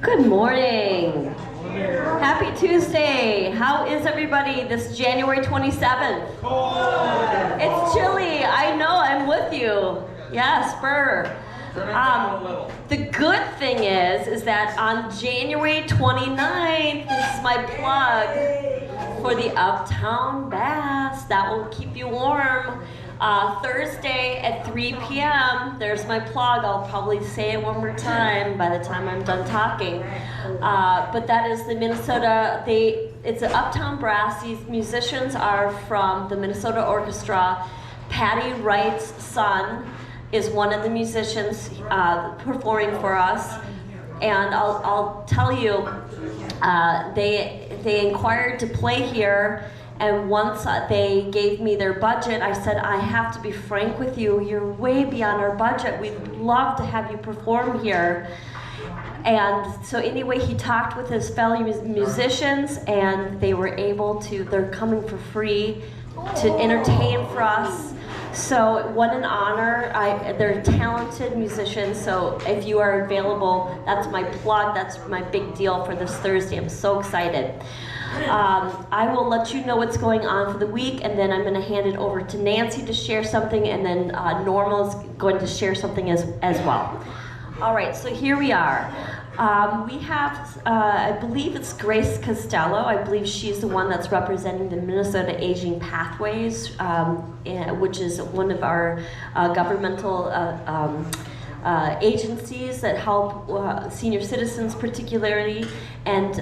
Good morning. Happy Tuesday. How is everybody this January 27th? It's chilly. I know, I'm with you. Yes, Spur. The good thing is that on January 29th, this is my plug for the Uptown Bass. That will keep you warm. Thursday at 3 p.m. There's my plug. I'll probably say it one more time by the time I'm done talking. But that is the Minnesota, it's an Uptown Brass. These musicians are from the Minnesota Orchestra. Patty Wright's son is one of the musicians performing for us. And I'll tell you, they inquired to play here. And once they gave me their budget, I said, I have to be frank with you. You're way beyond our budget. We'd love to have you perform here. And so anyway, he talked with his fellow musicians, and they were able to, they're coming for free to entertain for us. So what an honor. They're talented musicians, so if you are available, that's my plug. That's my big deal for this Thursday. I'm so excited. I will let you know what's going on for the week, and then I'm going to hand it over to Nancy to share something, and then Norma is going to share something as well. All right, so here we are. We have, I believe it's Grace Costello. I believe she's the one that's representing the Minnesota Aging Pathways, which is one of our governmental agencies that help senior citizens particularly, and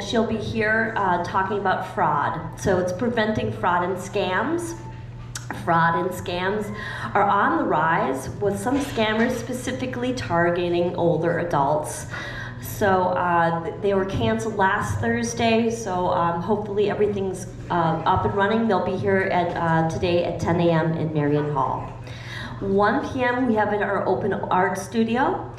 she'll be here talking about fraud. So it's preventing fraud and scams. Fraud and scams are on the rise, with some scammers specifically targeting older adults. So they were canceled last Thursday, so hopefully everything's up and running. They'll be here today at 10 a.m. in Marion Hall. 1 p.m. we have in our open art studio.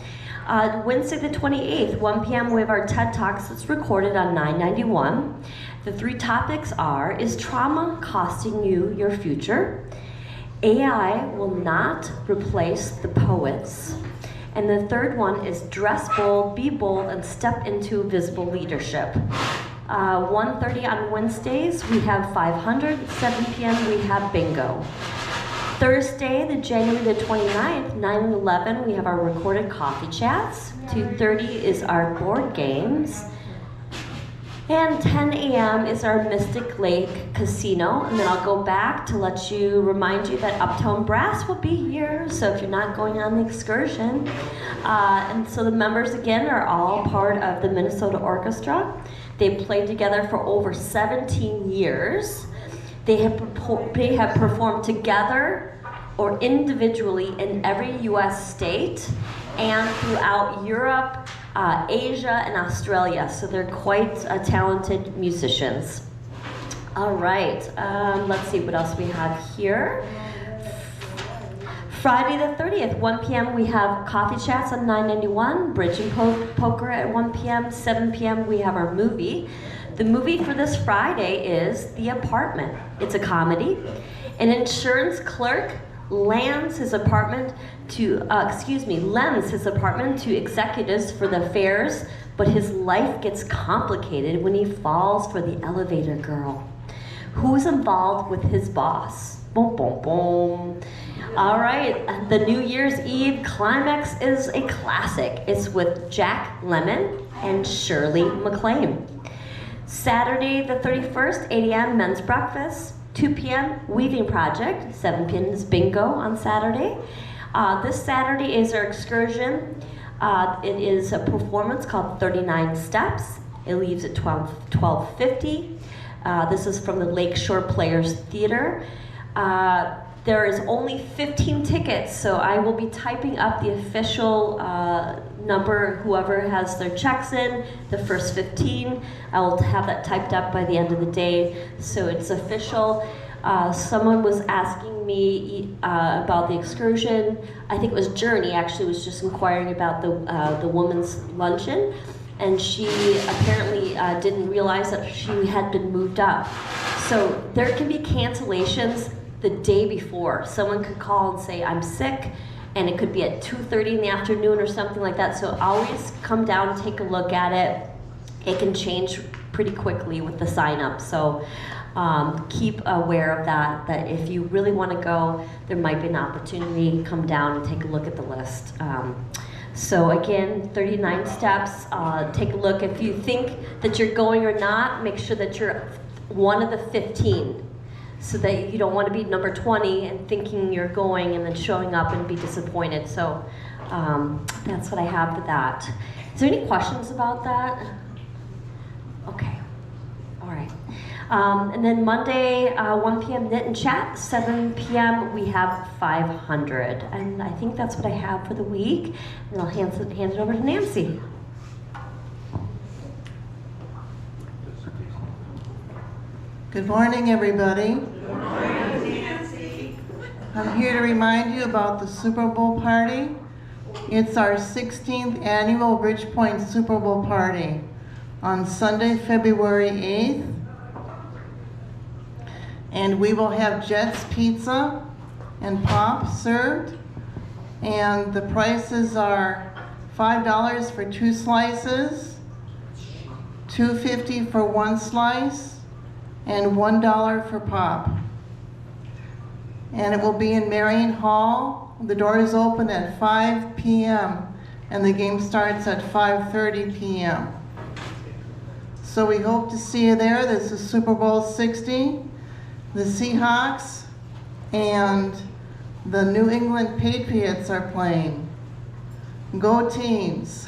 Wednesday the 28th, 1 p.m. we have our TED Talks that's recorded on 991. The 3 topics are, is trauma costing you your future? AI will not replace the poets. And the third one is dress bold, be bold, and step into visible leadership. 1:30 on Wednesdays, we have 500. 7 p.m. we have bingo. Thursday, the January the 29th, 9 and 11, we have our recorded coffee chats. 2:30 is our board games. And 10 a.m. is our Mystic Lake Casino. And then I'll go back to remind you that Uptown Brass will be here, so if you're not going on the excursion. And so the members, again, are all part of the Minnesota Orchestra. They played together for over 17 years. They have performed together or individually in every U.S. state and throughout Europe, Asia, and Australia. So they're quite talented musicians. All right, let's see what else we have here. Friday the 30th, 1 p.m. we have coffee chats on 991, bridge and poker at 1 p.m., 7 p.m. we have our movie. The movie for this Friday is The Apartment. It's a comedy. An insurance clerk lends his apartment to executives for the fares, but his life gets complicated when he falls for the elevator girl. Who's involved with his boss? Boom, boom, boom. All right, the New Year's Eve climax is a classic. It's with Jack Lemmon and Shirley MacLaine. Saturday the 31st, 8 a.m. men's breakfast. 2 p.m. weaving project. 7 p.m. is bingo on Saturday. This Saturday is our excursion. It is a performance called 39 Steps. It leaves at 12:50. This is from the Lakeshore Players Theater. There is only 15 tickets, so I will be typing up the official number, whoever has their checks in, the first 15. I will have that typed up by the end of the day, so it's official. Someone was asking me about the excursion. I think it was Journey, actually, was just inquiring about the woman's luncheon, and she apparently didn't realize that she had been moved up. So there can be cancellations the day before. Someone could call and say, I'm sick, and it could be at 2:30 in the afternoon or something like that. So always come down and take a look at it. It can change pretty quickly with the sign up. So keep aware of that if you really want to go, there might be an opportunity. Come down and take a look at the list. So again, 39 steps. Take a look. If you think that you're going or not, make sure that you're one of the 15, so that you don't want to be number 20 and thinking you're going and then showing up and be disappointed. So that's what I have for that. Is there any questions about that? Okay. All right. And then Monday, 1 p.m. knit and chat, 7 p.m. we have 500. And I think that's what I have for the week. And I'll hand it over to Nancy. Good morning, everybody. Good morning, Nancy. I'm here to remind you about the Super Bowl party. It's our 16th annual Bridgepoint Super Bowl party on Sunday, February 8th. And we will have Jets Pizza and Pop served. And the prices are $5 for 2 slices, $2.50 for 1 slice, and $1 for Pop. And it will be in Marion Hall. The doors open at 5 p.m. and the game starts at 5:30 p.m. So we hope to see you there. This is Super Bowl 60. The Seahawks and the New England Patriots are playing. Go teams.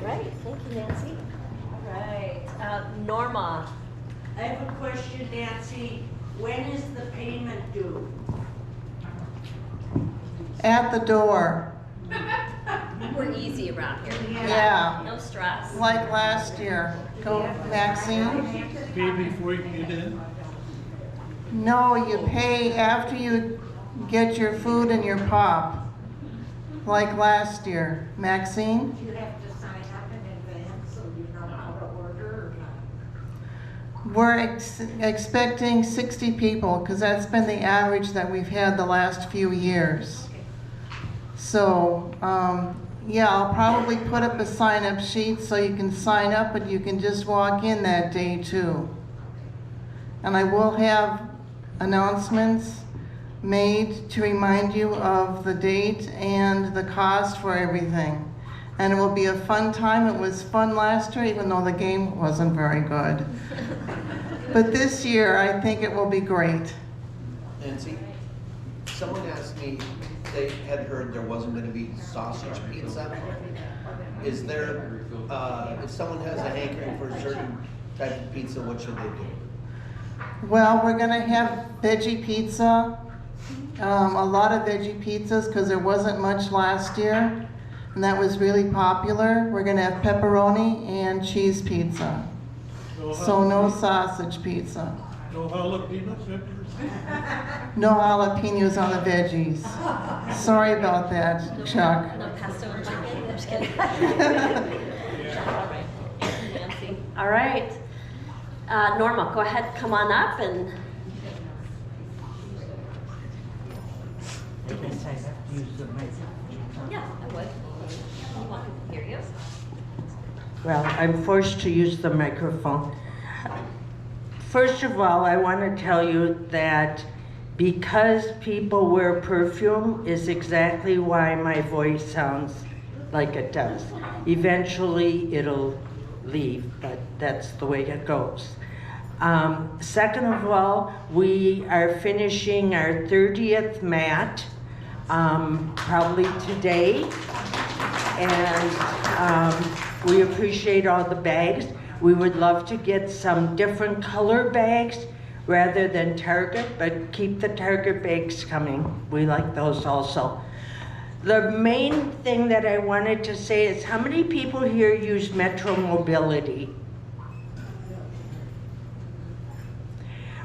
Right, thank you, Nancy. All right, Norma. I have a question, Nancy. When is the payment due? At the door. We're easy around here. Yeah. No stress. Like last year. Go, Maxine. Pay before you get in? No, you pay after you get your food and your pop. Like last year. Maxine? Do you have to sign up in advance so you know how to order or not? We're expecting 60 people because that's been the average that we've had the last few years. So, yeah, I'll probably put up a sign-up sheet so you can sign up, but you can just walk in that day too. And I will have announcements made to remind you of the date and the cost for everything. And it will be a fun time. It was fun last year, even though the game wasn't very good. But this year, I think it will be great. Nancy, someone asked me, they had heard there wasn't going to be sausage pizza. Is there, if someone has a hankering for a certain type of pizza, what should they do? Well, we're gonna have veggie pizza, a lot of veggie pizzas because there wasn't much last year, and that was really popular. We're gonna have pepperoni and cheese pizza. So no sausage pizza. No jalapeno peppers? No jalapenos on the veggies. Sorry about that, Chuck. No pesto and chicken? I'm just kidding. All right. Nancy. All right. Norma, go ahead, come on up and. Yeah, I would. You want people to hear you? Well, I'm forced to use the microphone. First of all, I want to tell you that because people wear perfume is exactly why my voice sounds like it does. Eventually, it'll leave, but that's the way it goes. Second of all, we are finishing our 30th mat, probably today, and we appreciate all the bags. We would love to get some different color bags rather than Target, but keep the Target bags coming. We like those also. The main thing that I wanted to say is how many people here use Metro Mobility?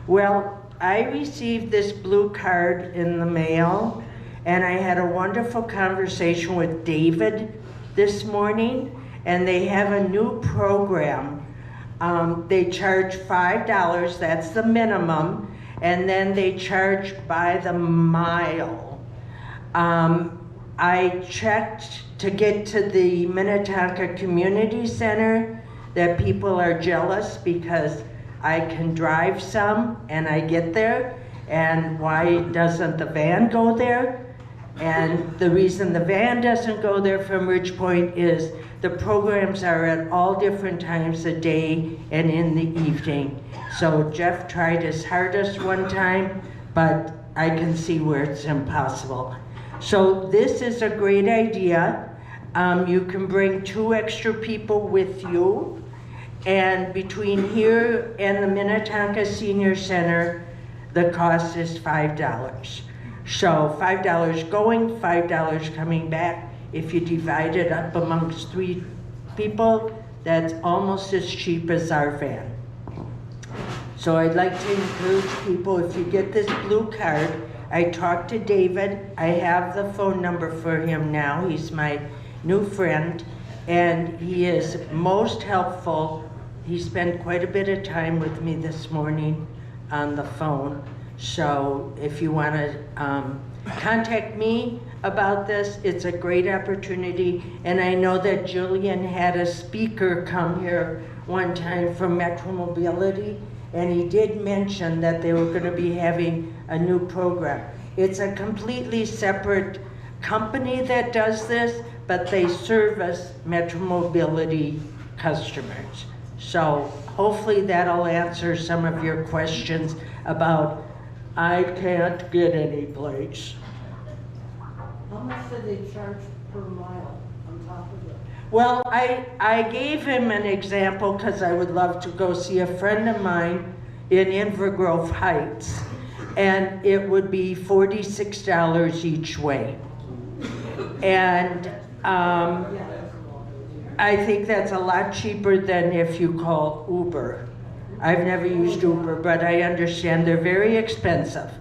Well, I received this blue card in the mail, and I had a wonderful conversation with David this morning, and they have a new program. They charge $5, that's the minimum, and then they charge by the mile. I checked to get to the Minnetonka Community Center that people are jealous because I can drive some and I get there, and why doesn't the van go there? And the reason the van doesn't go there from Ridge Point is the programs are at all different times of day and in the evening. So Jeff tried his hardest one time, but I can see where it's impossible. So this is a great idea. You can bring 2 extra people with you, and between here and the Minnetonka Senior Center, the cost is $5. So $5 going, $5 coming back. If you divide it up amongst 3 people, that's almost as cheap as our van. So I'd like to encourage people, if you get this blue card, I talked to David. I have the phone number for him now. He's my new friend, and he is most helpful. He spent quite a bit of time with me this morning on the phone. So if you want to contact me about this, it's a great opportunity. And I know that Julian had a speaker come here one time from Metro Mobility, and he did mention that they were going to be having a new program. It's a completely separate company that does this, but they service Metro Mobility customers. So hopefully that'll answer some of your questions about I can't get any place. How much do they charge per mile on top of it? Well, I gave him an example because I would love to go see a friend of mine in Invergrove Heights, and it would be $46 each way. And I think that's a lot cheaper than if you call Uber. I've never used Uber, but I understand they're very expensive.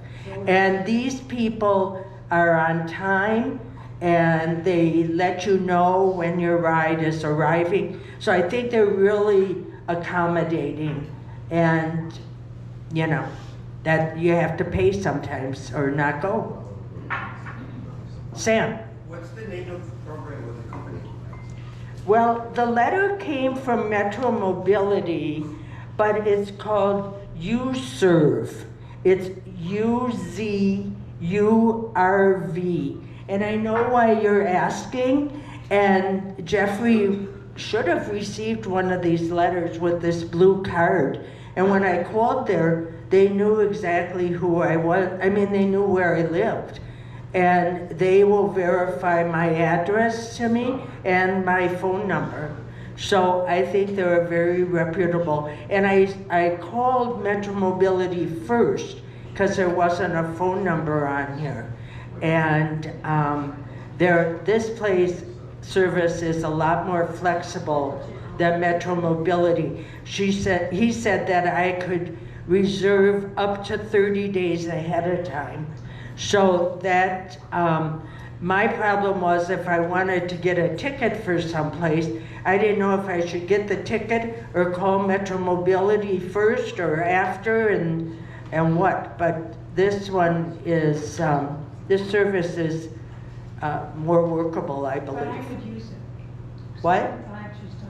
And these people are on time, and they let you know when your ride is arriving. So I think they're really accommodating, and you know, that you have to pay sometimes or not go. Sam? What's the name of the program with the company? Well, the letter came from Metro Mobility, but it's called UServe. It's UZURV. And I know why you're asking, and Jeffrey should have received one of these letters with this blue card. And when I called there, they knew exactly who I was. I mean, they knew where I lived. And they will verify my address to me and my phone number. So I think they're very reputable. And I called Metro Mobility first because there wasn't a phone number on here. And this place service is a lot more flexible than Metro Mobility. He said that I could reserve up to 30 days ahead of time. So that my problem was if I wanted to get a ticket for someplace, I didn't know if I should get the ticket or call Metro Mobility first or after and what. But this one is, this service is more workable, I believe. But I could use it. What? If I choose to.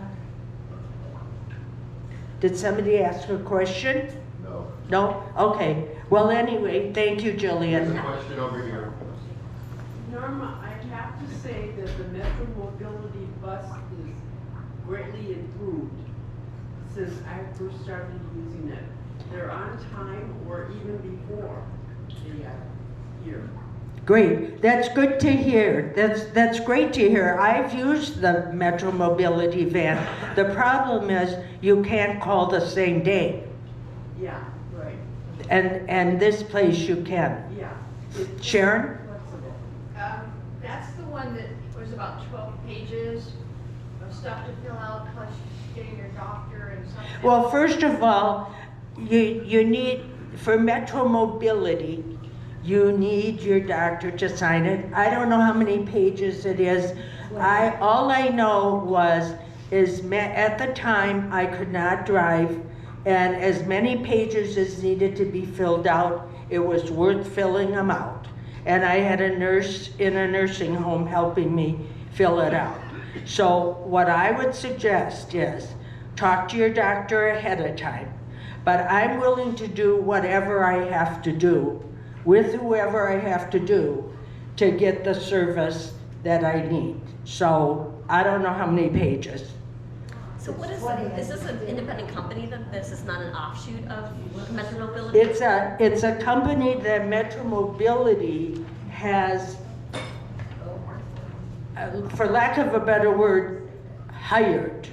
Did somebody ask a question? No. No? Okay. Well, anyway, thank you, Jillian. There's a question over here. Norma, I have to say that the Metro Mobility bus is greatly improved since I first started using it. They're on time or even before the year. Great. That's good to hear. That's great to hear. I've used the Metro Mobility van. The problem is you can't call the same day. Yeah, right. And this place you can. Yeah. Sharon? Flexible. That's the one that was about 12 pages of stuff to fill out, plus getting your doctor and something. Well, first of all, you need, for Metro Mobility, you need your doctor to sign it. I don't know how many pages it is. All I know is at the time I could not drive, And as many pages as needed to be filled out, it was worth filling them out. And I had a nurse in a nursing home helping me fill it out. So what I would suggest is talk to your doctor ahead of time. But I'm willing to do whatever I have to do with whoever I have to do to get the service that I need. So I don't know how many pages. So what is this an independent company then? This is not an offshoot of Metro Mobility? It's a company that Metro Mobility has, for lack of a better word, hired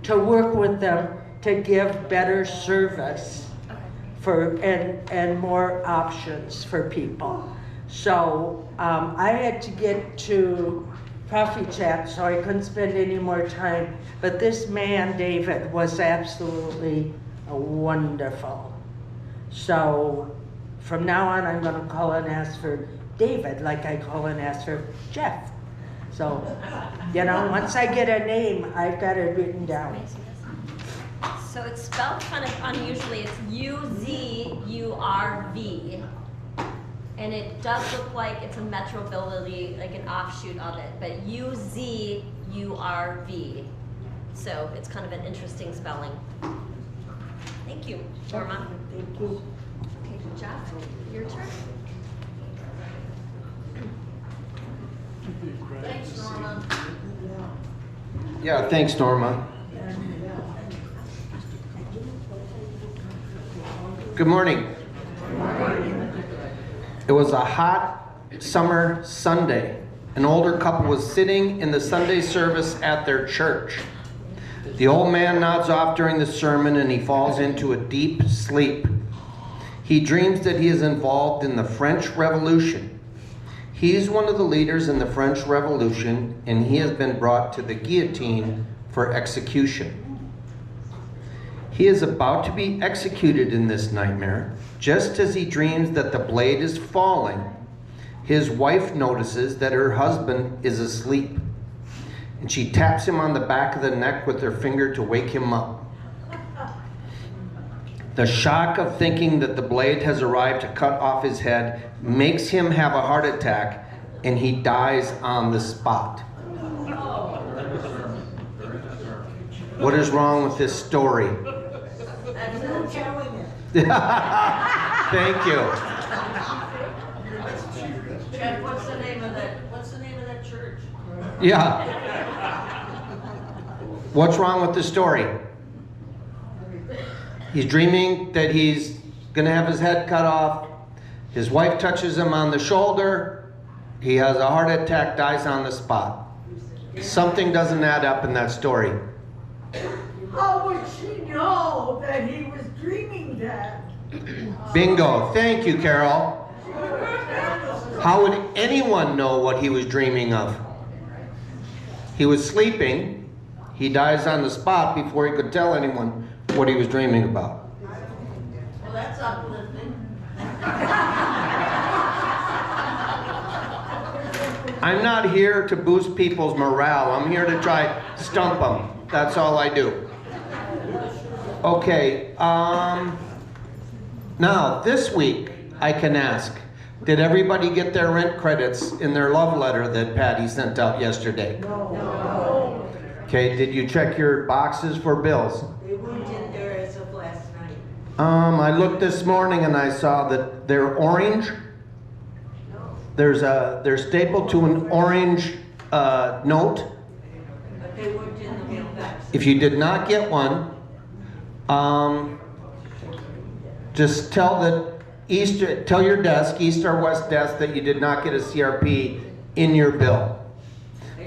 to work with them to give better service for and more options for people. So I had to get to CoffeeChats, so I couldn't spend any more time. But this man, David, was absolutely wonderful. So from now on, I'm going to call and ask for David, like I call and ask for Jeff. So, you know, once I get a name, I've got it written down. So it's spelled kind of unusually. It's U-Z-U-R-V. And it does look like it's a Metro Mobility, like an offshoot of it, but U-Z-U-R-V. So it's kind of an interesting spelling. Thank you, Norma. Thank you. Okay, Jeff, your turn. Thanks, Norma. Yeah, thanks, Norma. Good morning. It was a hot summer Sunday. An older couple was sitting in the Sunday service at their church. The old man nods off during the sermon and he falls into a deep sleep. He dreams that he is involved in the French Revolution. He is one of the leaders in the French Revolution and he has been brought to the guillotine for execution. He is about to be executed in this nightmare. Just as he dreams that the blade is falling, his wife notices that her husband is asleep, and she taps him on the back of the neck with her finger to wake him up. The shock of thinking that the blade has arrived to cut off his head makes him have a heart attack, and he dies on the spot. What is wrong with this story? Thank you. Jeff, what's the name of that church? Yeah. What's wrong with the story? He's dreaming that he's going to have his head cut off. His wife touches him on the shoulder. He has a heart attack, dies on the spot. Something doesn't add up in that story. How would she know that he was dreaming that? Bingo. Thank you, Carol. How would anyone know what he was dreaming of? He was sleeping. He dies on the spot before he could tell anyone what he was dreaming about. Well, that's uplifting. I'm not here to boost people's morale. I'm here to try stump them. That's all I do. Okay, now this week I can ask, did everybody get their rent credits in their love letter that Patty sent out yesterday? No. Okay, did you check your boxes for bills? They weren't in there as of last night. I looked this morning and I saw that they're orange. They're stapled to an orange note. But they weren't in the mailbox. If you did not get one, just tell your desk, east or west desk, that you did not get a CRP in your bill.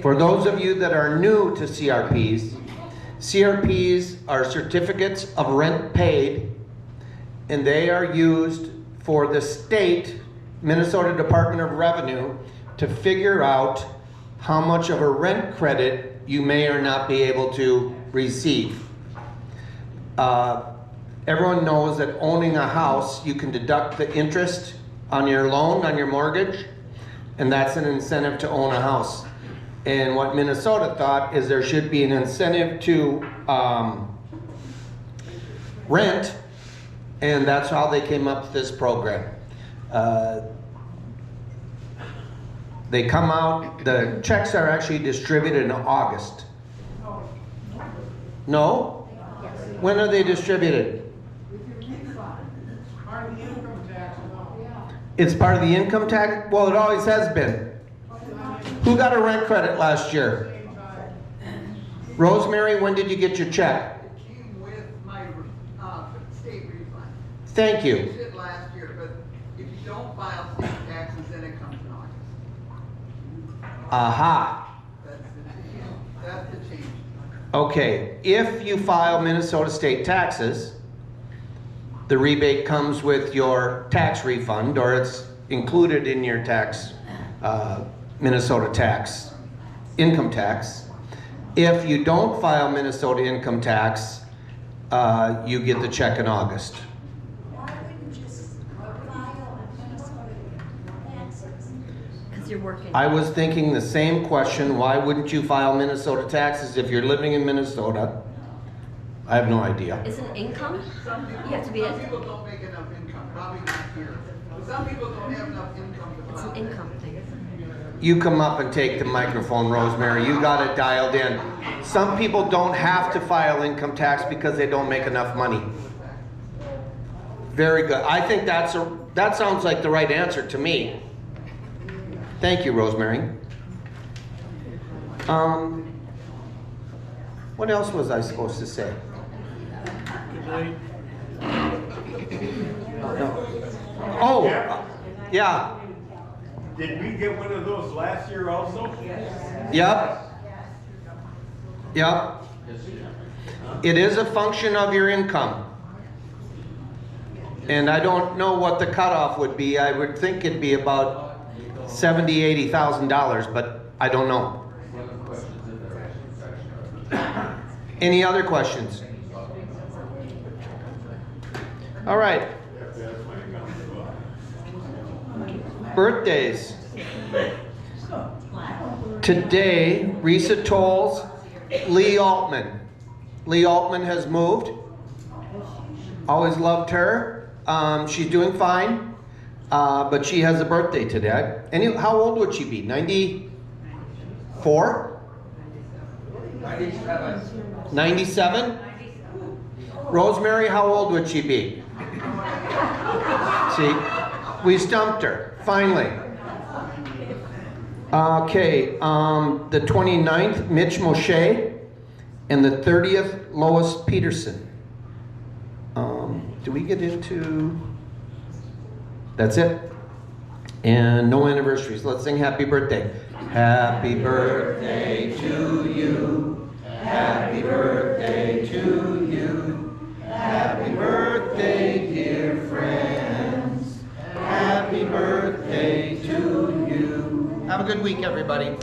For those of you that are new to CRPs, CRPs are certificates of rent paid, and they are used for the state, Minnesota Department of Revenue, to figure out how much of a rent credit you may or not be able to receive. Everyone knows that owning a house, you can deduct the interest on your loan, on your mortgage, and that's an incentive to own a house. And what Minnesota thought is there should be an incentive to rent, and that's how they came up with this program. They come out, the checks are actually distributed in August. No? When are they distributed? It's part of the income tax? Well, it always has been. Who got a rent credit last year? Rosemary, when did you get your check? It came with my state refund. Thank I you. used it last year, but if you don't file state taxes, then it comes in August. Aha. That's the change. Okay, if you file Minnesota state taxes, the rebate comes with your tax refund, or it's included in your tax, Minnesota tax, income tax. If you don't file Minnesota income tax, you get the check in August. Why wouldn't you just file Minnesota taxes? Because you're working. I was thinking the same question. Why wouldn't you file Minnesota taxes if you're living in Minnesota? I have no idea. Isn't income? Some people, You have to be some people don't make enough income, probably not here. But some people don't have enough income to It's file. an income thing. You come up and take the microphone, Rosemary. You got it dialed in. Some people don't have to file income tax because they don't make enough money. Very good. I think that sounds like the right answer to me. Thank you, Rosemary. What else was I supposed to say? Good night. No. Oh, yeah. Did we get one of those last year also? Yep. Yep. It is a function of your income. And I don't know what the cutoff would be. I would think it'd be about $70,000, $80,000, but I don't know. Any other questions? All right. Birthdays. Today, Risa Tolles, Lee Altman. Lee Altman has moved. Always loved her. She's doing fine, but she has a birthday today. How old would she be? 94? 97? Rosemary, how old would she be? See, we stumped her. Finally. Okay, the 29th, Mitch Moshe, and the 30th, Lois Peterson. Do we get into... That's it. And no anniversaries. Let's sing happy birthday. Happy birthday to you. Happy birthday to you. Happy birthday, dear friends. Happy birthday to you. Have a good week, everybody.